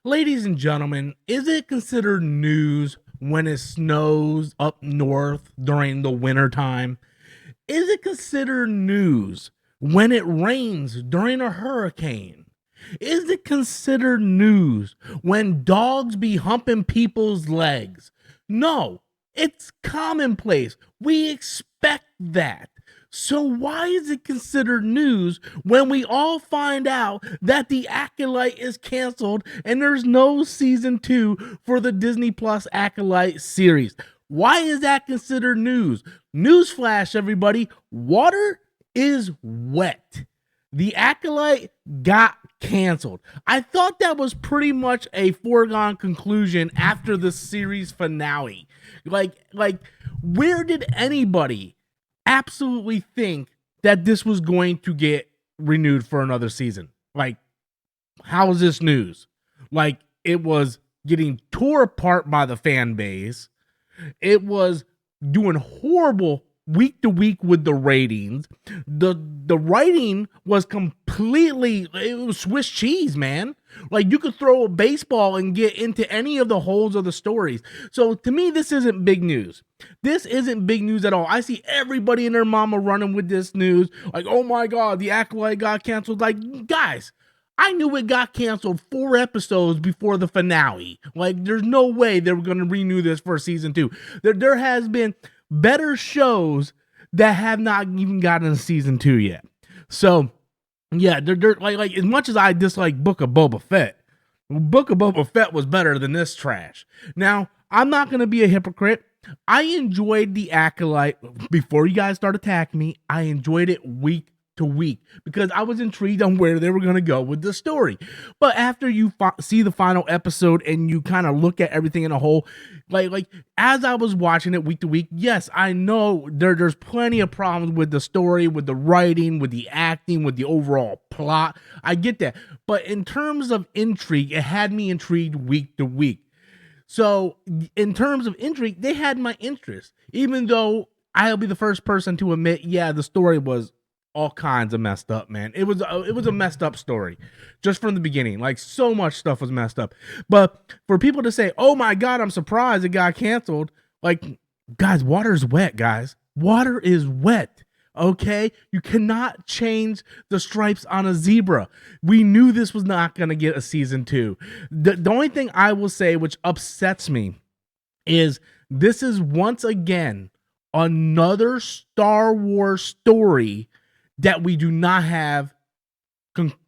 Ladies and gentlemen, is it considered news when it snows up north during the winter time? Is it considered news when it rains during a hurricane? Is it considered news when dogs be humping people's legs? No, it's commonplace. We expect that. So why is it considered news when we all find out that the Acolyte is canceled and there's no season 2 for the Disney Plus Acolyte series? Why is that considered news? Newsflash, everybody, water is wet. The Acolyte got canceled. I thought that was pretty much a foregone conclusion after the series finale. Like, where did anybody absolutely think that this was going to get renewed for another season? Like, how is this news? Like, it was getting tore apart by the fan base. It was doing horrible week to week with the ratings. The writing was completely, it was Swiss cheese, man. Like, you could throw a baseball and get into any of the holes of the stories. So to me, this isn't big news. This isn't big news at all. I see everybody and their mama running with this news. Like, oh my God, the Acolyte got canceled. Like, guys, I knew it got canceled 4 episodes before the finale. Like, there's no way they were going to renew this for season 2. There has been better shows that have not even gotten a season 2 yet. So, yeah, they're like as much as I dislike Book of Boba Fett, Book of Boba Fett was better than this trash. Now, I'm not going to be a hypocrite. I enjoyed the Acolyte before you guys start attacking me. I enjoyed it week to week because I was intrigued on where they were going to go with the story. But after you see the final episode and you kind of look at everything in a whole, like as I was watching it week to week, yes, I know there's plenty of problems with the story, with the writing, with the acting, with the overall plot. I get that. But in terms of intrigue, it had me intrigued week to week. So in terms of intrigue, they had my interest, even though I'll be the first person to admit, yeah, the story was all kinds of messed up, man. It was a messed up story just from the beginning. Like, so much stuff was messed up. But for people to say, oh my God, I'm surprised it got canceled. Like, guys, water's wet, guys. Water is wet. Okay, you cannot change the stripes on a zebra. We knew this was not going to get a season 2. The only thing I will say which upsets me is this is once again another Star Wars story that we do not have.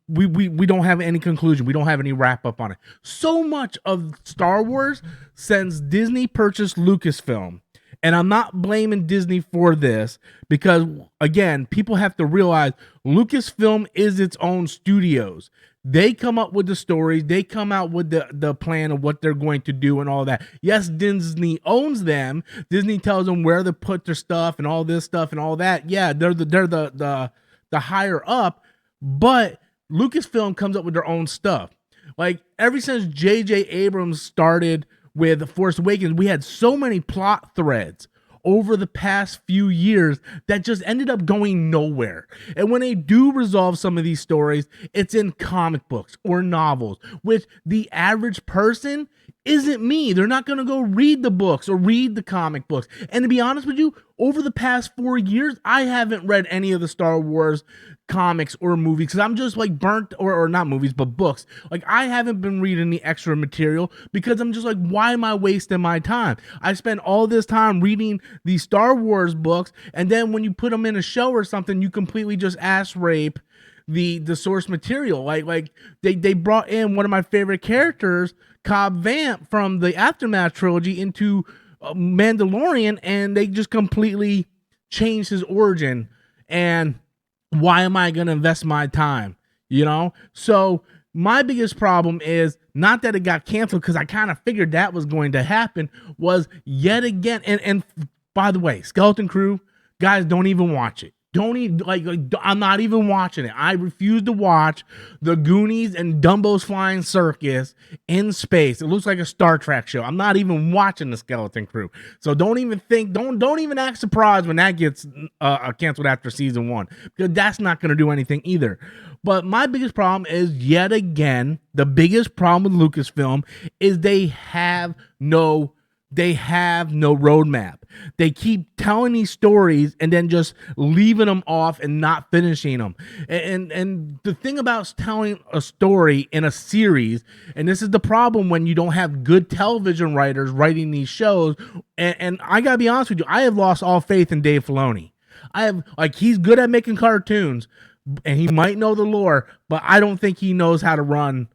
We don't have any conclusion. We don't have any wrap up on it. So much of Star Wars since Disney purchased Lucasfilm. And I'm not blaming Disney for this because, again, people have to realize Lucasfilm is its own studios. They come up with the stories. They come out with the plan of what they're going to do and all that. Yes, Disney owns them. Disney tells them where to put their stuff and all this stuff and all that. Yeah, they're the higher up, but Lucasfilm comes up with their own stuff. Like, ever since J.J. Abrams started with The Force Awakens, we had so many plot threads over the past few years that just ended up going nowhere. And when they do resolve some of these stories, it's in comic books or novels, which the average person isn't me. They're not going to go read the books or read the comic books. And to be honest with you, over the past 4 years, I haven't read any of the Star Wars comics or movies because I'm just like burnt, or not movies, but books. Like, I haven't been reading the extra material because I'm just like, why am I wasting my time? I spend all this time reading these Star Wars books, and then when you put them in a show or something, you completely just ass rape the source material. Like they brought in one of my favorite characters, Cobb Vanth, from the Aftermath trilogy into Mandalorian, and they just completely changed his origin. And why am I going to invest my time? You know? So my biggest problem is not that it got canceled, because I kind of figured that was going to happen, was yet again. And by the way, Skeleton Crew, guys, don't even watch it. Don't even I'm not even watching it. I refuse to watch the Goonies and Dumbo's Flying Circus in space. It looks like a Star Trek show. I'm not even watching the Skeleton Crew. So don't even act surprised when that gets canceled after season 1, because that's not going to do anything either. But my biggest problem is, yet again, the biggest problem with Lucasfilm is they have no roadmap. They keep telling these stories and then just leaving them off and not finishing them. And the thing about telling a story in a series, and this is the problem when you don't have good television writers writing these shows, and I gotta be honest with you, I have lost all faith in Dave Filoni. He's good at making cartoons, and he might know the lore, but I don't think he knows how to run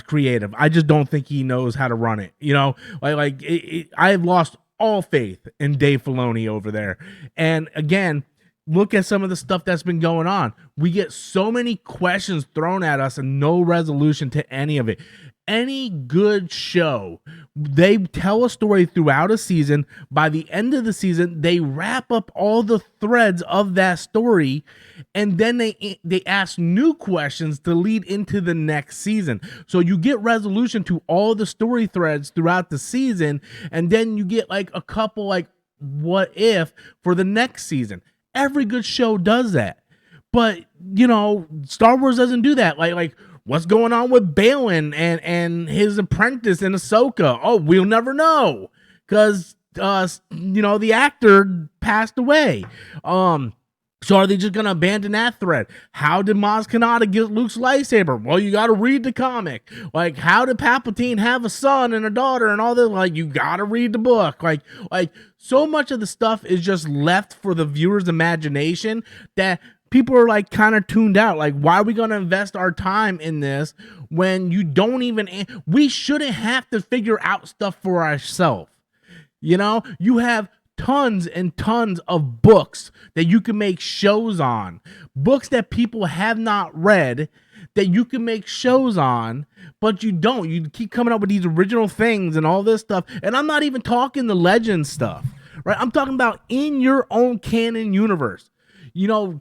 creative. I just don't think he knows how to run it. I have lost all faith in Dave Filoni over there. And again, look at some of the stuff that's been going on. We get so many questions thrown at us and no resolution to any of it. Any good show, they tell a story throughout a season. By the end of the season, they wrap up all the threads of that story, and then they ask new questions to lead into the next season. So you get resolution to all the story threads throughout the season, and then you get like a couple like what if for the next season. Every good show does that. But, Star Wars doesn't do that. Like what's going on with Balin and his apprentice in Ahsoka? Oh, we'll never know, because the actor passed away. So are they just gonna abandon that thread? How did Maz Kanata get Luke's lightsaber? Well, you got to read the comic. Like, how did Palpatine have a son and a daughter and all that? Like, you got to read the book. Like so much of the stuff is just left for the viewer's imagination that people are like kind of tuned out. Like, why are we going to invest our time in this when we shouldn't have to figure out stuff for ourselves. You have tons and tons of books that you can make shows on, books that people have not read that you can make shows on, but you don't. You keep coming up with these original things and all this stuff. And I'm not even talking the legend stuff, right? I'm talking about in your own canon universe.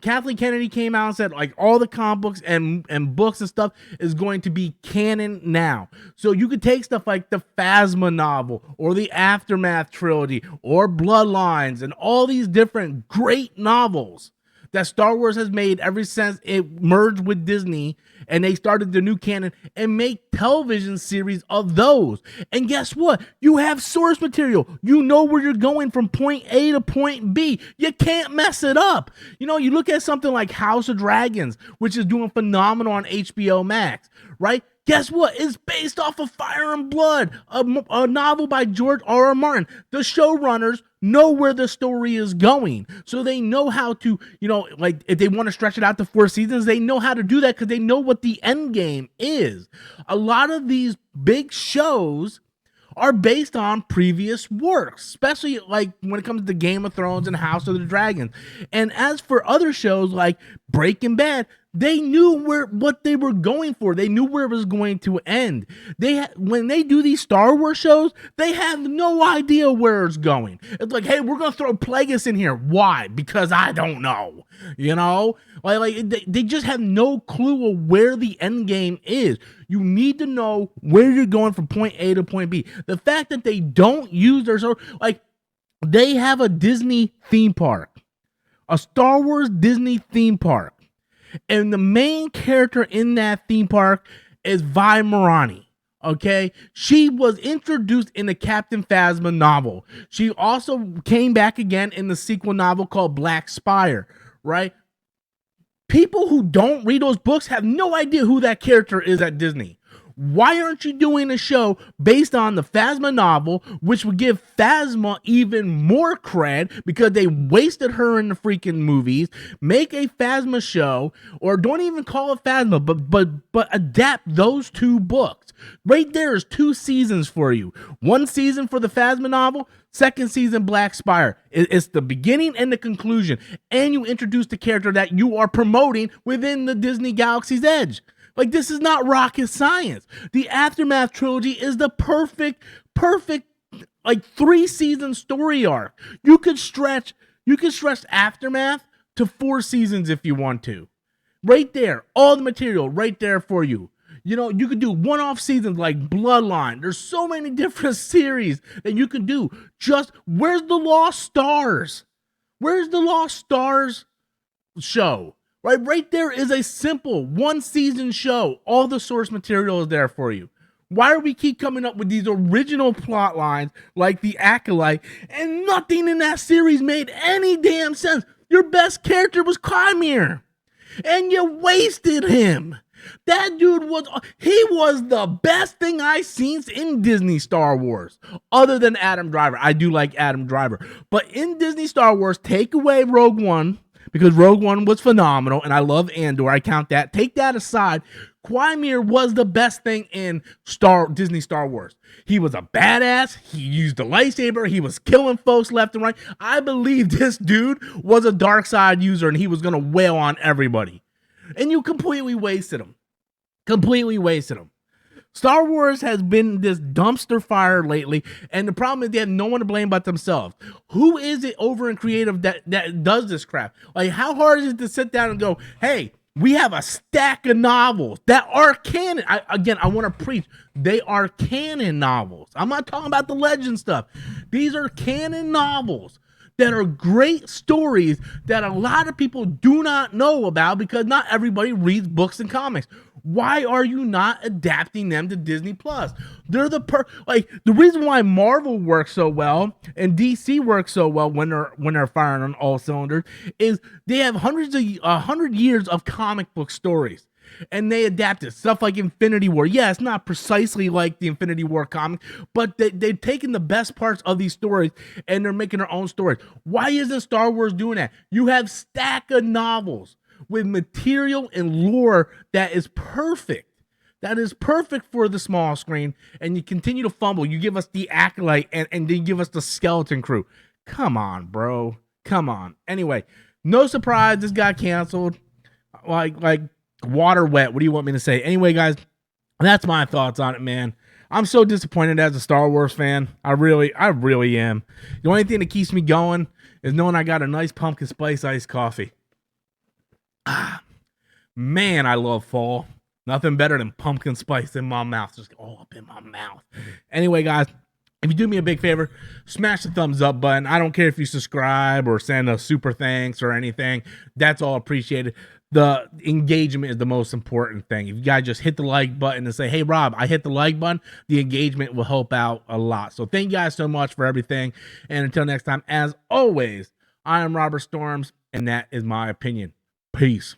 Kathleen Kennedy came out and said, like, all the comic books and books and stuff is going to be canon now. So you could take stuff like the Phasma novel or the Aftermath trilogy or Bloodlines and all these different great novels that Star Wars has made ever since it merged with Disney and they started the new canon, and make television series of those. And guess what? You have source material. You know where you're going from point A to point B. You can't mess it up. You look at something like House of Dragons, which is doing phenomenal on HBO Max, right? Guess what? It's based off of Fire and Blood, a novel by George R.R. Martin. The showrunners know where the story is going. So they know how to, if they want to stretch it out to 4 seasons, they know how to do that because they know what the end game is. A lot of these big shows are based on previous works, especially like when it comes to Game of Thrones and House of the Dragons. And as for other shows like Breaking Bad, they knew what they were going for. They knew where it was going to end. When they do these Star Wars shows, they have no idea where it's going. It's like, hey, we're gonna throw Plagueis in here. Why? Because I don't know. They just have no clue of where the end game is. You need to know where you're going from point A to point B. The fact that they don't use they have a Disney theme park, a Star Wars Disney theme park. And the main character in that theme park is Vi Morani. Okay, she was introduced in the Captain Phasma novel. She also came back again in the sequel novel called Black Spire. Right? People who don't read those books have no idea who that character is at Disney. Why aren't you doing a show based on the Phasma novel, which would give Phasma even more cred because they wasted her in the freaking movies? Make a Phasma show, or don't even call it Phasma, but adapt those 2 books. Right there is 2 seasons for you. 1 season for the Phasma novel, 2nd season Black Spire. It's the beginning and the conclusion, and you introduce the character that you are promoting within the Disney Galaxy's Edge. Like, this is not rocket science. The Aftermath trilogy is the perfect, 3-season story arc. You could stretch Aftermath to 4 seasons if you want to. Right there, all the material right there for you. You know, you could do one-off seasons like Bloodline. There's so many different series that you can do. Just, where's the Lost Stars? Where's the Lost Stars show? Right there is a simple 1-season show. All the source material is there for you. Why do we keep coming up with these original plot lines like the Acolyte, and nothing in that series made any damn sense? Your best character was Chimera, and you wasted him. That dude was the best thing I seen in Disney Star Wars, other than Adam Driver. I do like Adam Driver, but in Disney Star Wars, take away Rogue One, because Rogue One was phenomenal, and I love Andor. I count that. Take that aside. Chimera was the best thing in Disney Star Wars. He was a badass. He used a lightsaber. He was killing folks left and right. I believe this dude was a dark side user, and he was going to wail on everybody. And you completely wasted him. Completely wasted him. Star Wars has been this dumpster fire lately, and the problem is they have no one to blame but themselves. Who is it over in creative that does this crap? Like, how hard is it to sit down and go, hey, we have a stack of novels that are canon. I want to preach. They are canon novels. I'm not talking about the legend stuff. These are canon novels that are great stories that a lot of people do not know about because not everybody reads books and comics. Why are you not adapting them to Disney Plus? They're the reason why Marvel works so well and DC works so well when they're firing on all cylinders is they have 100 years of comic book stories. And they adapted stuff like Infinity War. Yeah, it's not precisely like the Infinity War comic, but they've taken the best parts of these stories and they're making their own stories. Why isn't Star Wars doing that? You have stack of novels with material and lore that is perfect. That is perfect for the small screen, and you continue to fumble. You give us the Acolyte and then you give us the Skeleton Crew. Come on, bro. Come on. Anyway, no surprise, this got canceled. Like water wet. What do you want me to say? Anyway, guys, that's my thoughts on it, man. I'm so disappointed as a Star Wars fan. I really am. The only thing that keeps me going is knowing I got a nice pumpkin spice iced coffee. Man, I love fall. Nothing better than pumpkin spice in my mouth. Just all up in my mouth. Anyway, guys, if you do me a big favor, smash the thumbs up button. I don't care if you subscribe or send a super thanks or anything. That's all appreciated. The engagement is the most important thing. If you guys just hit the like button and say, hey, Rob, I hit the like button, the engagement will help out a lot. So thank you guys so much for everything. And until next time, as always, I am Robert Storms, and that is my opinion. Peace.